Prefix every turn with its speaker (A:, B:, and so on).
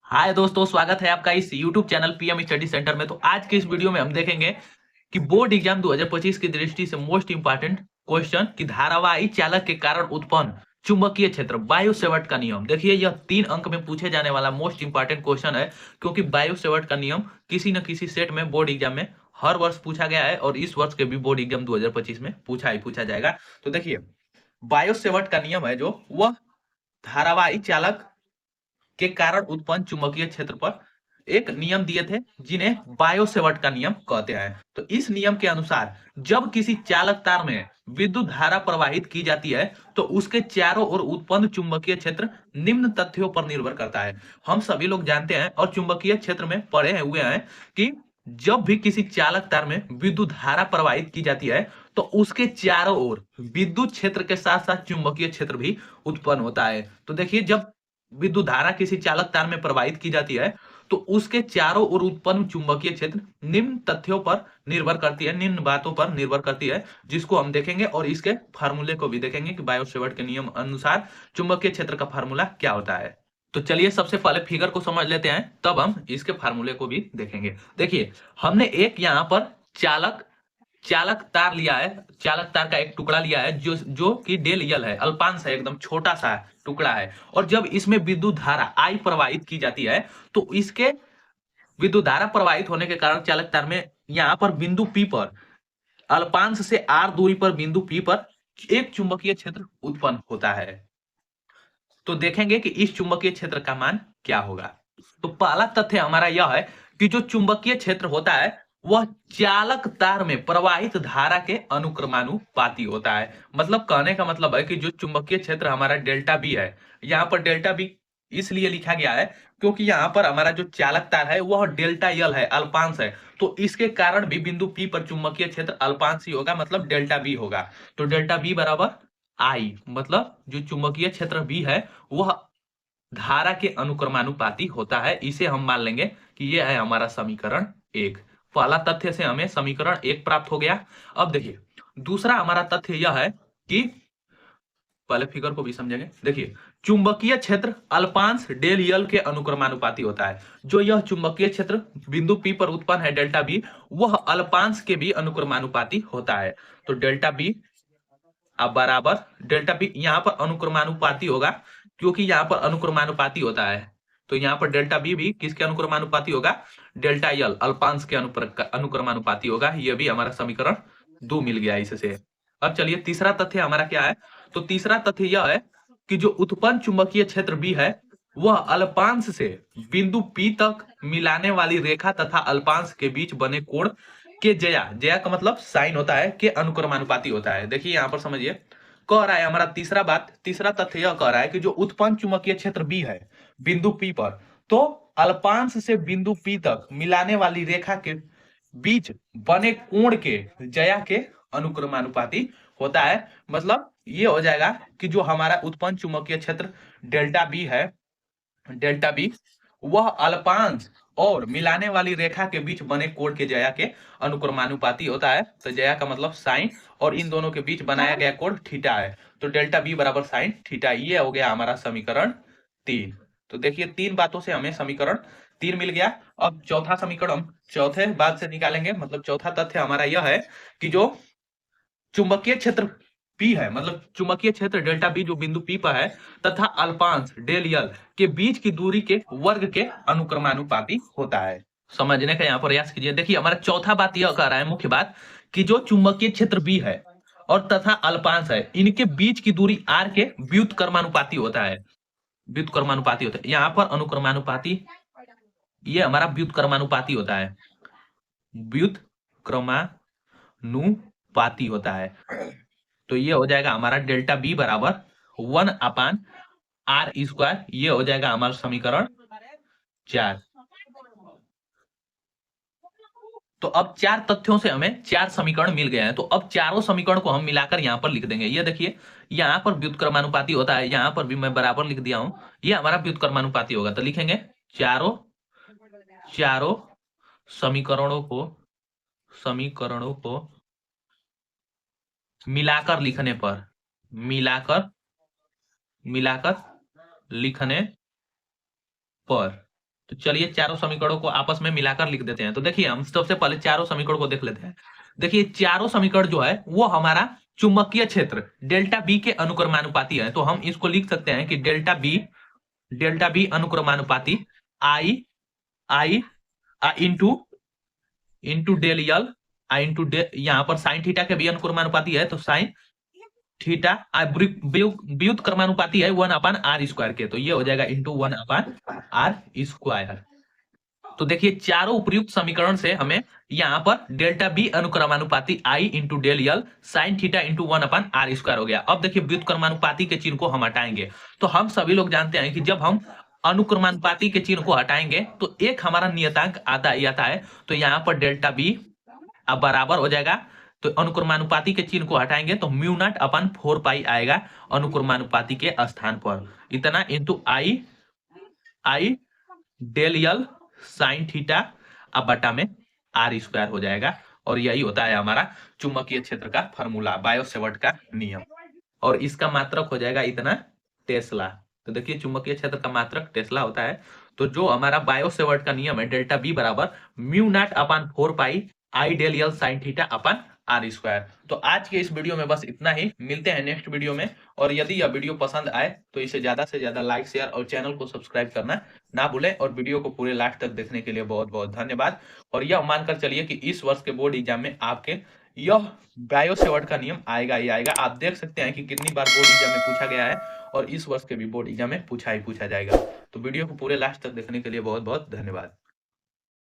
A: हाय दोस्तों, स्वागत है आपका इस YouTube channel PM study centre में। तो आज के इस वीडियो में हम देखेंगे कि बोर्ड एग्जाम 2025 की दृष्टि से मोस्ट इंपॉर्टेंट क्वेश्चन कि धारावाही चालक के कारण उत्पन्न चुंबकीय क्षेत्र बायो सेवर्ट का नियम। देखिए, यह 3 अंक में पूछे जाने वाला मोस्ट इंपॉर्टेंट क्वेश्चन है, क्योंकि बायो सेवर्ट का नियम किसी न किसी सेट में बोर्ड एग्जाम में हर वर्ष पूछा गया है और इस वर्ष के भी बोर्ड एग्जाम 2025 में पूछा जाएगा। तो देखिए, बायो सेवर्ट का नियम है जो वह धारावाही चालक के कारण उत्पन्न चुंबकीय क्षेत्र पर एक नियम दिए थे, जिन्हें बायोसेवर्ट का नियम कहते हैं। तो इस नियम के अनुसार जब किसी चालक तार में विद्युत धारा प्रवाहित की जाती है तो उसके चारों ओर उत्पन्न चुंबकीय क्षेत्र निम्न तथ्यों पर निर्भर करता है। हम सभी लोग जानते हैं और चुंबकीय क्षेत्र में पढ़े हुए हैं कि जब भी किसी चालक तार में विद्युत धारा प्रवाहित की जाती है तो उसके चारों ओर विद्युत क्षेत्र के साथ साथ चुंबकीय क्षेत्र भी उत्पन्न होता है। तो देखिए, जब विद्युत धारा किसी चालक तार में प्रवाहित की जाती है तो उसके चारों ओर उत्पन्न चुंबकीय क्षेत्र निम्न तथ्यों पर निर्भर करती है, निम्न बातों पर निर्भर करती है, जिसको हम देखेंगे और इसके फार्मूले को भी देखेंगे कि बायो-सेवर्ट के नियम अनुसार चुंबकीय क्षेत्र का फार्मूला क्या होता है। तो चलिए सबसे पहले फिगर को समझ लेते हैं, तब हम इसके फार्मूले को भी देखेंगे। देखिए, हमने एक यहाँ पर चालक चालक तार लिया है, चालक तार का एक टुकड़ा लिया है जो जो कि डेल यल है, अल्पांश है, एकदम छोटा सा टुकड़ा है। और जब इसमें विद्युत धारा आई प्रवाहित की जाती है तो इसके विद्युत धारा प्रवाहित होने के कारण चालक तार में यहाँ पर बिंदु पी पर अल्पांश से आर दूरी पर बिंदु पी पर एक चुंबकीय क्षेत्र उत्पन्न होता है। तो देखेंगे कि इस चुंबकीय क्षेत्र का मान क्या होगा। तो पहला तथ्य हमारा यह है कि जो चुंबकीय क्षेत्र होता है वह चालक तार में प्रवाहित धारा के अनुक्रमानुपाती होता है। मतलब कहने का मतलब है कि जो चुंबकीय क्षेत्र हमारा डेल्टा बी है, यहाँ पर डेल्टा बी इसलिए लिखा गया है क्योंकि यहाँ पर हमारा जो चालक तार है वह डेल्टा यल है, अल्पांश है। तो इसके कारण भी बिंदु पी पर चुंबकीय क्षेत्र अल्पांश ही होगा, मतलब डेल्टा बी होगा। तो डेल्टा बी बराबर आई, मतलब जो चुंबकीय क्षेत्र बी है वह धारा के अनुक्रमानुपाती होता है। इसे हम मान लेंगे कि यह है हमारा समीकरण 1। पहला तथ्य से हमें समीकरण 1 प्राप्त हो गया। अब देखिए, दूसरा हमारा तथ्य यह है कि पहले फिगर को भी समझेंगे। देखिए, चुंबकीय क्षेत्र अल्पांश डेल यल के अनुक्रमानुपाती होता है। जो यह चुंबकीय क्षेत्र बिंदु पी पर उत्पन्न है डेल्टा बी, वह अल्पांश के भी अनुक्रमानुपाती होता है। तो डेल्टा बी अब बराबर डेल्टा बी यहाँ पर अनुक्रमानुपाती होगा, क्योंकि यहाँ पर अनुक्रमानुपाती होता है। तो यहाँ पर डेल्टा बी भी किसके अनुक्रमानुपाती होगा? डेल्टा यल अल्पांश के अनुक्रमानुपाती होगा। यह भी हमारा समीकरण 2 मिल गया इससे। अब चलिए तीसरा तथ्य हमारा क्या है। तो तीसरा तथ्य यह है कि जो उत्पन्न चुंबकीय क्षेत्र बी है वह अल्पांश से बिंदु पी तक मिलाने वाली रेखा तथा अल्पांश के बीच बने कोण के जया जया का मतलब साइन होता है के अनुक्रमानुपाती होता है। देखिए यहाँ पर समझिए, कह रहा है हमारा तीसरा तथ्य यह कह रहा है कि जो उत्पन्न चुंबकीय क्षेत्र बी है बिंदु पी पर, तो अल्पांश से बिंदु पी तक मिलाने वाली रेखा के बीच बने कोण के जया के अनुक्रमानुपाती होता है। मतलब ये हो जाएगा कि जो हमारा उत्पन्न चुंबकीय क्षेत्र डेल्टा बी है, डेल्टा बी वह अल्पांश और मिलाने वाली रेखा के बीच बने कोण के जया के अनुक्रमानुपाती होता है। तो जया का मतलब साइन, और इन दोनों के बीच बनाया गया कोण थीटा है। तो डेल्टा बी बराबर साइन थीटा। ये हो गया हमारा समीकरण 3। तो देखिए, 3 बातों से हमें समीकरण 3 मिल गया। अब चौथा समीकरण हम चौथे बात से निकालेंगे। मतलब चौथा तथ्य हमारा यह है कि जो चुंबकीय क्षेत्र पी है, मतलब चुंबकीय क्षेत्र डेल्टा बी जो बिंदु पी पर है तथा अल्पांश डेल यल के बीच की दूरी के वर्ग के अनुक्रमानुपाती होता है। समझने का यहाँ प्रयास कीजिए। देखिए, हमारा चौथा बात यह कह रहा है, मुख्य बात, कि जो चुंबकीय क्षेत्र बी है और तथा अल्पांश है, इनके बीच की दूरी आर के व्युत्क्रमानुपाती होता है। व्युत्क्रमानुपाती होता है, यहाँ पर अनुक्रमानुपाती, ये हमारा व्युत्क्रमानुपाती होता है, व्युत्क्रमानुपाती होता है। तो ये हो जाएगा हमारा डेल्टा बी बराबर 1/r²। ये हो जाएगा हमारा समीकरण 4। तो अब 4 तथ्यों से हमें 4 समीकरण मिल गए हैं। तो अब चारों समीकरण को हम मिलाकर यहाँ पर लिख देंगे। ये देखिए, यहाँ पर व्युत्क्रमानुपाती होता है, यहाँ पर भी मैं बराबर लिख दिया हूं। ये हमारा व्युत्क्रमानुपाती होगा। तो लिखेंगे चारों चारों समीकरणों को मिलाकर लिखने पर मिलाकर लिखने पर तो चलिए चारों समीकरणों को आपस में मिलाकर लिख देते हैं। तो देखिए हम सबसे पहले चारों समीकरण को देख लेते हैं। देखिए चारों समीकरण जो है वो हमारा चुंबकीय क्षेत्र डेल्टा बी के अनुक्रमानुपाती है। तो हम इसको लिख सकते हैं कि डेल्टा बी अनुक्रमानुपाती आई आई इंटू इंटू डेल यल आई इंटू डे, यहाँ पर साइन थीटा के भी अनुक्रमानुपाती है तो साइन थीटा व्युत क्रमानुपाती है 1/r² के, तो ये हो जाएगा इंटू 1/r²। तो देखिए चारों उपयुक्त समीकरण से हमें यहाँ पर डेल्टा बी अनुक्रमानुपाती आई इंटू डेल यल साइन थीटा इंटू 1/r² हो गया। अब देखिए व्युत्क्रमानुपाती के चिन्ह को हम हटाएंगे। तो हम सभी लोग जानते हैं कि जब हम अनुक्रमानुपाती के चिन्ह को हटाएंगे तो एक हमारा नियतांक आता है। तो यहाँ पर डेल्टा बी अब बराबर हो जाएगा, तो अनुक्रमानुपाती के चिन्ह को हटाएंगे तो म्यू नॉट अपन 4 पाई आएगा अनुक्रमानुपाती के स्थान पर, इतना इंटू आई डेल यल साइन थीटा अब बटा में r² हो जाएगा। और यही होता है हमारा चुंबकीय क्षेत्र का फॉर्मूला, बायो-सेवर्ट का नियम। और इसका मात्रक हो जाएगा इतना टेस्ला। तो देखिए चुंबकीय क्षेत्र का मात्रक टेस्ला होता है। तो जो हमारा बायो-सेवर्ट का नियम है डेल्टा बी बराबर म्यू नॉट अपन 4 पाई आई डेल यल साइन थीटा अपन r²। तो आज के इस वीडियो में बस इतना ही, मिलते हैं नेक्स्ट वीडियो में। और यदि यह वीडियो पसंद आए तो इसे ज्यादा से ज्यादा लाइक शेयर और चैनल को सब्सक्राइब करना ना भूलें। और वीडियो को पूरे लास्ट तक देखने के लिए बहुत बहुत धन्यवाद। और यह मानकर चलिए कि इस वर्ष के बोर्ड एग्जाम में आपके यह बायो-सेवर्ट का नियम आएगा ही आएगा। आप देख सकते हैं कि कितनी बार बोर्ड एग्जाम में पूछा गया है और इस वर्ष के भी बोर्ड एग्जाम में पूछा ही पूछा जाएगा। तो वीडियो को पूरे लास्ट तक देखने के लिए बहुत बहुत धन्यवाद।